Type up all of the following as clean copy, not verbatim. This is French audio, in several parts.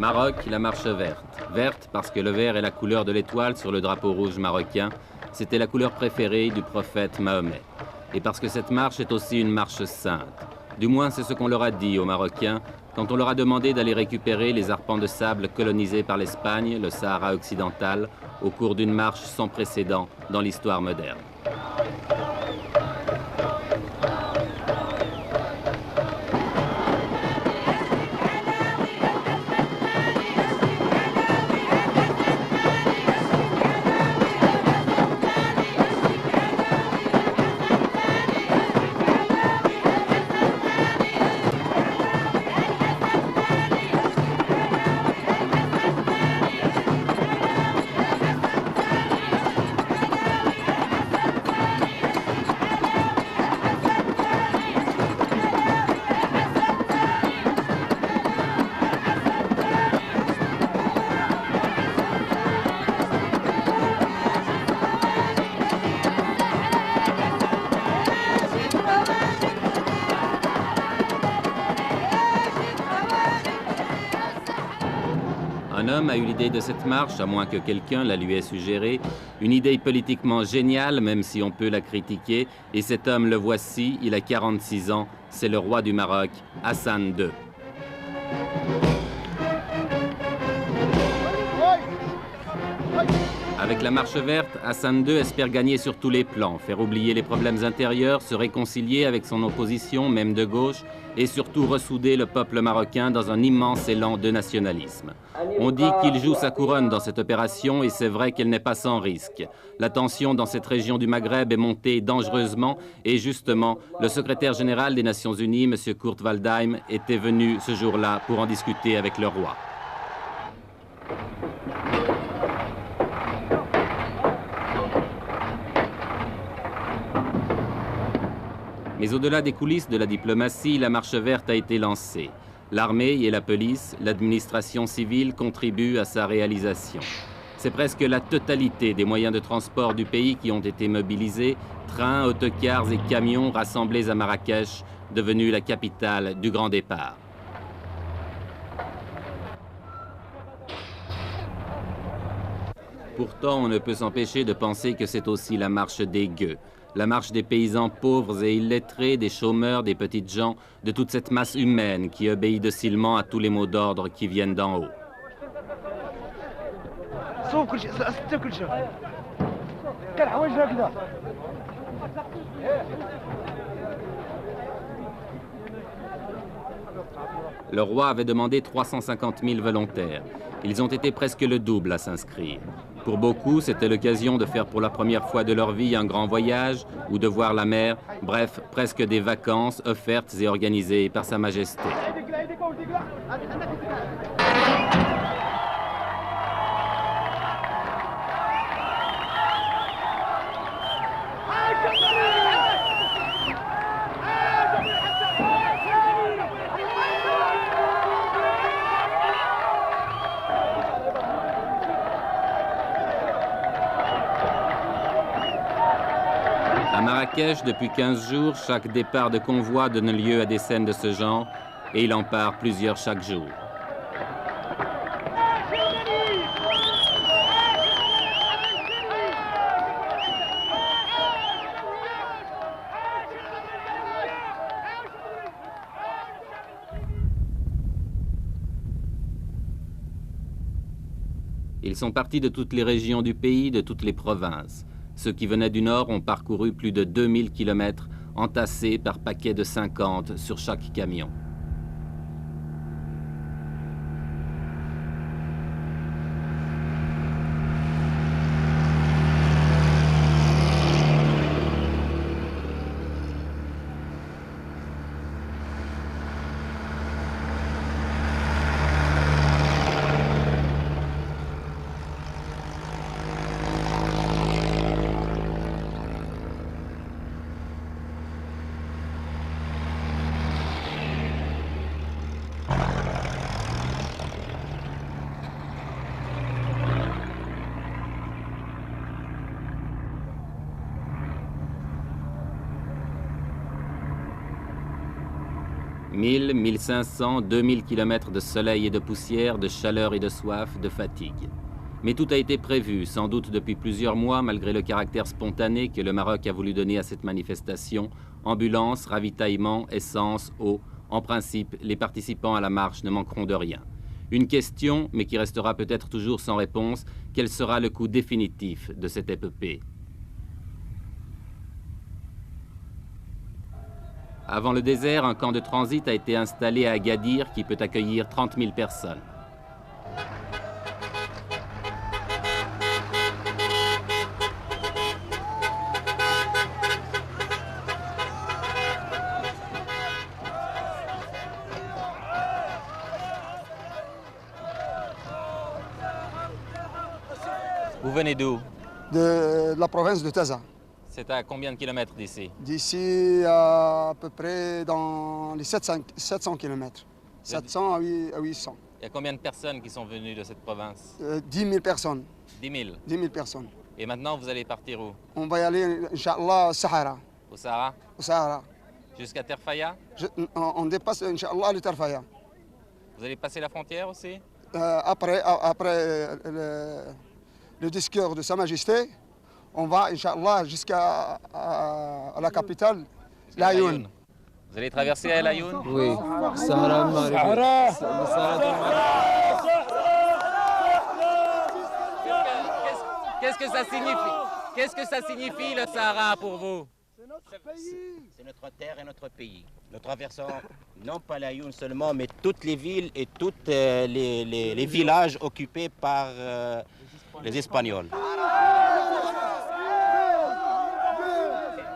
Maroc, la marche verte. Verte parce que le vert est la couleur de l'étoile sur le drapeau rouge marocain. C'était la couleur préférée du prophète Mahomet. Et parce que cette marche est aussi une marche sainte. Du moins, c'est ce qu'on leur a dit aux Marocains quand on leur a demandé d'aller récupérer les arpents de sable colonisés par l'Espagne, le Sahara occidental, au cours d'une marche sans précédent dans l'histoire moderne. Un homme a eu l'idée de cette marche, à moins que quelqu'un la lui ait suggérée, une idée politiquement géniale, même si on peut la critiquer, et cet homme, le voici, il a 46 ans, c'est le roi du Maroc, Hassan II. Avec la marche verte, Hassan II espère gagner sur tous les plans, faire oublier les problèmes intérieurs, se réconcilier avec son opposition, même de gauche, et surtout ressouder le peuple marocain dans un immense élan de nationalisme. On dit qu'il joue sa couronne dans cette opération et c'est vrai qu'elle n'est pas sans risque. La tension dans cette région du Maghreb est montée dangereusement et justement, le secrétaire général des Nations Unies, M. Kurt Waldheim, était venu ce jour-là pour en discuter avec le roi. Mais au-delà des coulisses de la diplomatie, la marche verte a été lancée. L'armée et la police, l'administration civile contribuent à sa réalisation. C'est presque la totalité des moyens de transport du pays qui ont été mobilisés, trains, autocars et camions rassemblés à Marrakech, devenue la capitale du grand départ. Pourtant, on ne peut s'empêcher de penser que c'est aussi la marche des gueux. La marche des paysans pauvres et illettrés, des chômeurs, des petites gens, de toute cette masse humaine qui obéit docilement à tous les mots d'ordre qui viennent d'en haut. Le roi avait demandé 350 000 volontaires. Ils ont été presque le double à s'inscrire. Pour beaucoup, c'était l'occasion de faire pour la première fois de leur vie un grand voyage ou de voir la mer, bref, presque des vacances offertes et organisées par Sa Majesté. À Marrakech, depuis 15 jours, chaque départ de convoi donne lieu à des scènes de ce genre, et il en part plusieurs chaque jour. Ils sont partis de toutes les régions du pays, de toutes les provinces. Ceux qui venaient du nord ont parcouru plus de 2000 kilomètres, entassés par paquets de 50 sur chaque camion. 1000, 1500, 2000 kilomètres de soleil et de poussière, de chaleur et de soif, de fatigue. Mais tout a été prévu, sans doute depuis plusieurs mois, malgré le caractère spontané que le Maroc a voulu donner à cette manifestation. Ambulance, ravitaillement, essence, eau. En principe, les participants à la marche ne manqueront de rien. Une question, mais qui restera peut-être toujours sans réponse, quel sera le coût définitif de cette épopée? Avant le désert, un camp de transit a été installé à Agadir qui peut accueillir 30 000 personnes. Vous venez d'où? De la province de Taza. C'est à combien de kilomètres d'ici? D'ici à peu près dans les 700 km. 700 à 800. Il y a combien de personnes qui sont venues de cette province? 10 000 personnes. 10 000. 10 000 personnes. Et maintenant, vous allez partir où? On va y aller, Inch'Allah, au Sahara. Au Sahara? Au Sahara. Jusqu'à Terfaya? On dépasse, Inch'Allah, le Terfaya. Vous allez passer la frontière aussi? Après le discours de Sa Majesté, on va, Inch'Allah, jusqu'à la capitale, Laayoune. Vous allez traverser à Laayoune? Oui. Sahara Maghrebi. Qu'est-ce que ça signifie? Qu'est-ce que ça signifie le Sahara pour vous? C'est notre terre et notre pays. Nous traversons non pas Laayoune seulement, mais toutes les villes et tous les villages occupés par les Espagnols.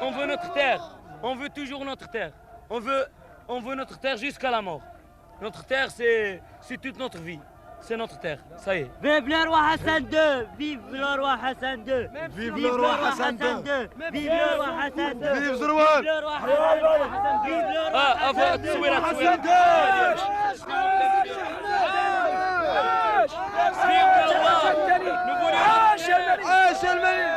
On veut notre terre, on veut toujours notre terre. On veut notre terre jusqu'à la mort. Notre terre, c'est toute notre vie. C'est notre terre, ça y est. Vive le roi Hassan II! Vive le roi Hassan II! Vive le roi Hassan II! Vive le roi Hassan II! Vive le roi! Vive le roi Hassan II! Vive le roi Hassan II! عاش الملك!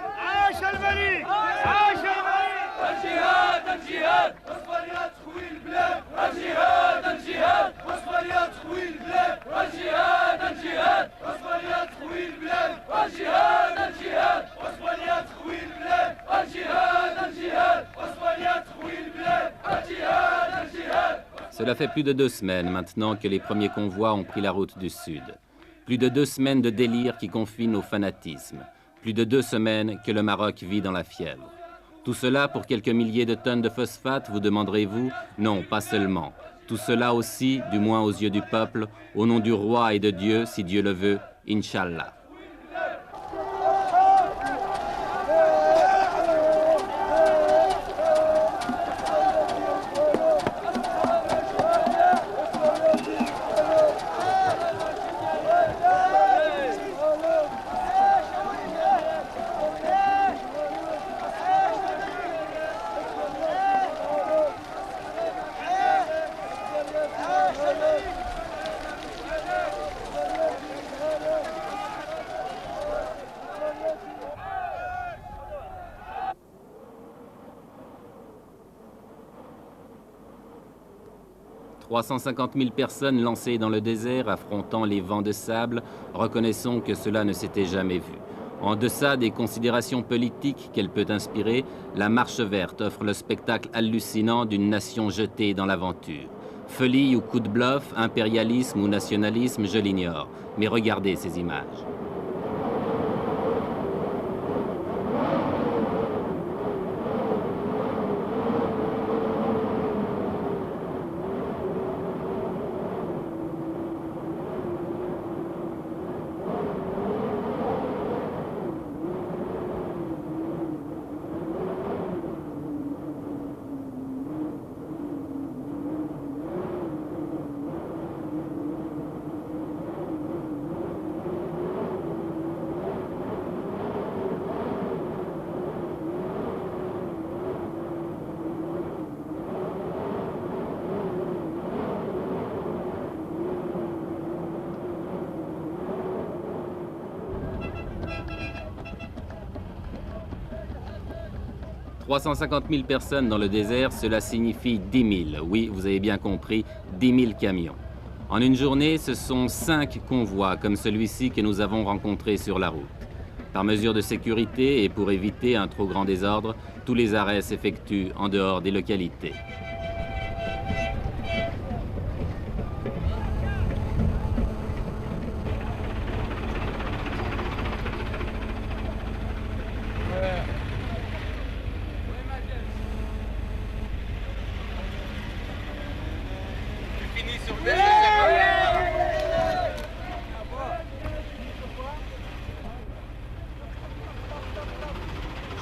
عاش الملك! عاش الملك! الجهاد الجهاد اصبر يا تخوي البلاد الجهاد الجهاد اصبر يا تخوي البلاد الجهاد الجهاد اصبر يا تخوي البلاد الجهاد الجهاد اصبر يا تخوي البلاد الجهاد الجهاد اصبر يا تخوي البلاد الجهاد الجهاد. Cela fait plus de 2 semaines maintenant que les premiers convois ont pris la route du sud. Plus de 2 semaines de délire qui confine au fanatisme. Plus de 2 semaines que le Maroc vit dans la fièvre. Tout cela pour quelques milliers de tonnes de phosphate, vous demanderez-vous? Non, pas seulement. Tout cela aussi, du moins aux yeux du peuple, au nom du roi et de Dieu, si Dieu le veut, Inch'Allah. « 350 000 personnes lancées dans le désert, affrontant les vents de sable, reconnaissons que cela ne s'était jamais vu. En deçà des considérations politiques qu'elle peut inspirer, la Marche verte offre le spectacle hallucinant d'une nation jetée dans l'aventure. Folie ou coup de bluff, impérialisme ou nationalisme, je l'ignore. Mais regardez ces images. 350 000 personnes dans le désert, cela signifie 10 000. Oui, vous avez bien compris, 10 000 camions. En une journée, ce sont 5 convois comme celui-ci que nous avons rencontré sur la route. Par mesure de sécurité et pour éviter un trop grand désordre, tous les arrêts s'effectuent en dehors des localités.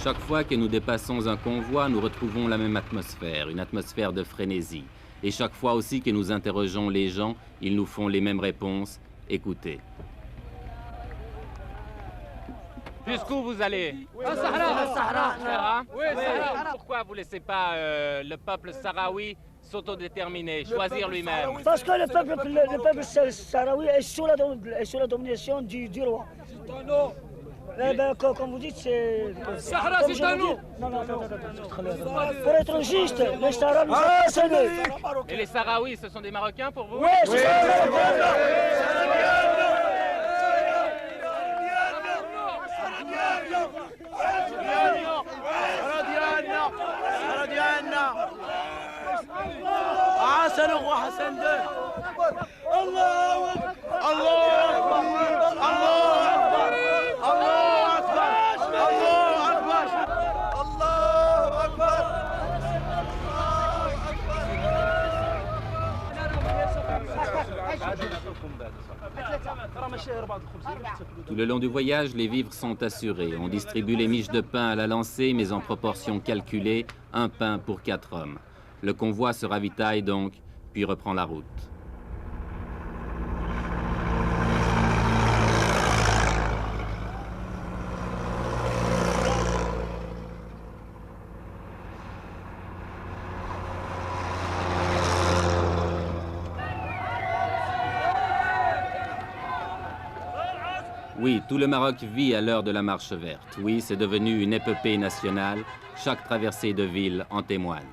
Chaque fois que nous dépassons un convoi, nous retrouvons la même atmosphère, une atmosphère de frénésie. Et chaque fois aussi que nous interrogeons les gens, ils nous font les mêmes réponses. Écoutez. Jusqu'où vous allez? Sahara. Pourquoi vous ne laissez pas le peuple sahraoui s'autodéterminer, choisir lui-même? Parce que le peuple sahraoui est sous la domination du roi. Eh ben, comme vous dites, c'est... Sahara, c'est à nous. Non. Pour être juste, les Sahara nous ont cédé. Et les Sahraouis, ce sont des Marocains pour vous? Oui, c'est ça. حسن هو حسن ده الله Tout le long du voyage, les vivres sont assurés. On distribue les miches de pain à la lancée, mais en proportion calculée, un pain pour 4 hommes. Le convoi se ravitaille donc, puis reprend la route. Oui, tout le Maroc vit à l'heure de la marche verte. Oui, c'est devenu une épopée nationale. Chaque traversée de ville en témoigne.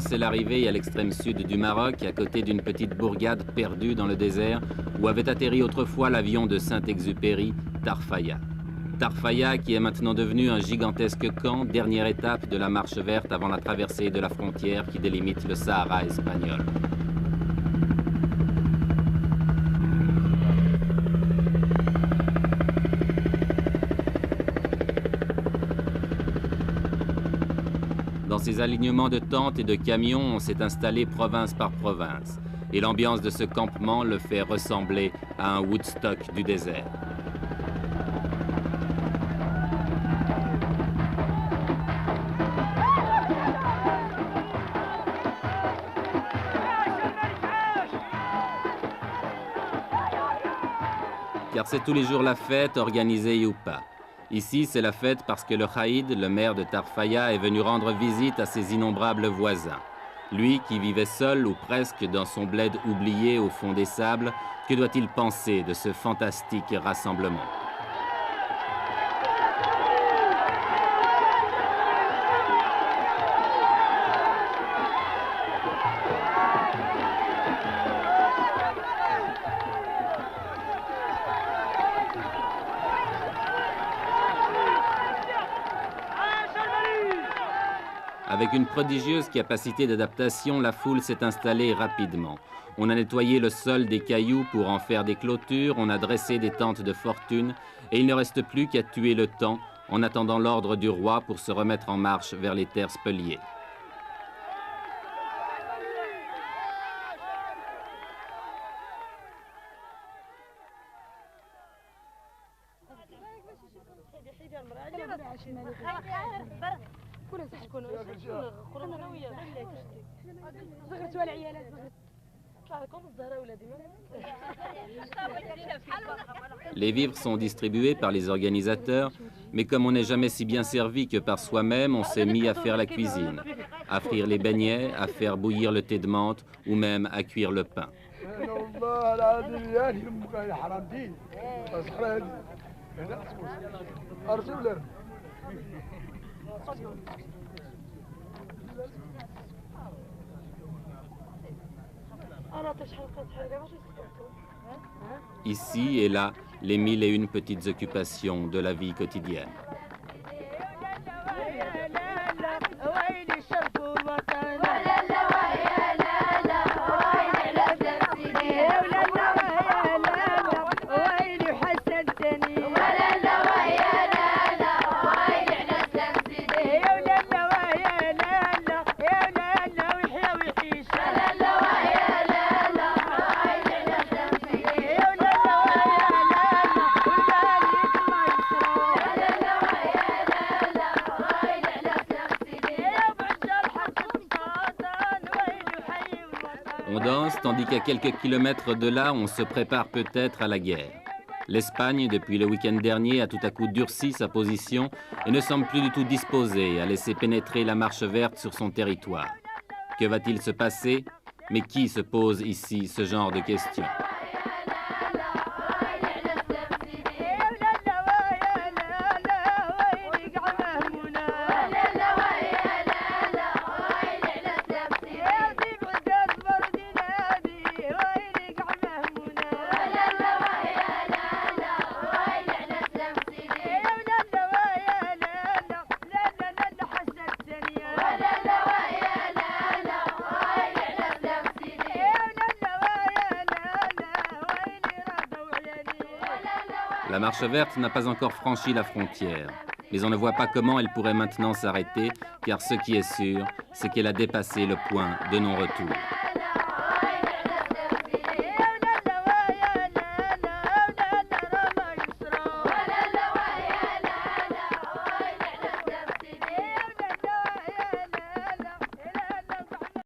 C'est l'arrivée à l'extrême sud du Maroc, à côté d'une petite bourgade perdue dans le désert, où avait atterri autrefois l'avion de Saint-Exupéry, Tarfaya. Tarfaya qui est maintenant devenu un gigantesque camp, dernière étape de la marche verte avant la traversée de la frontière qui délimite le Sahara espagnol. Dans ces alignements de tentes et de camions, on s'est installé province par province. Et l'ambiance de ce campement le fait ressembler à un Woodstock du désert. Car c'est tous les jours la fête, organisée ou pas. Ici, c'est la fête parce que le Khaïd, le maire de Tarfaya, est venu rendre visite à ses innombrables voisins. Lui, qui vivait seul ou presque dans son bled oublié au fond des sables, que doit-il penser de ce fantastique rassemblement ? Avec une prodigieuse capacité d'adaptation, la foule s'est installée rapidement. On a nettoyé le sol des cailloux pour en faire des clôtures, on a dressé des tentes de fortune, et il ne reste plus qu'à tuer le temps en attendant l'ordre du roi pour se remettre en marche vers les terres spoliées. Les vivres sont distribués par les organisateurs, mais comme on n'est jamais si bien servi que par soi-même, on s'est mis à faire la cuisine, à frire les beignets, à faire bouillir le thé de menthe ou même à cuire le pain. Ici et là, les 1001 petites occupations de la vie quotidienne. On danse, tandis qu'à quelques kilomètres de là, on se prépare peut-être à la guerre. L'Espagne, depuis le week-end dernier, a tout à coup durci sa position et ne semble plus du tout disposée à laisser pénétrer la marche verte sur son territoire. Que va-t-il se passer? Mais qui se pose ici ce genre de questions? La marche verte n'a pas encore franchi la frontière, mais on ne voit pas comment elle pourrait maintenant s'arrêter, car ce qui est sûr, c'est qu'elle a dépassé le point de non-retour.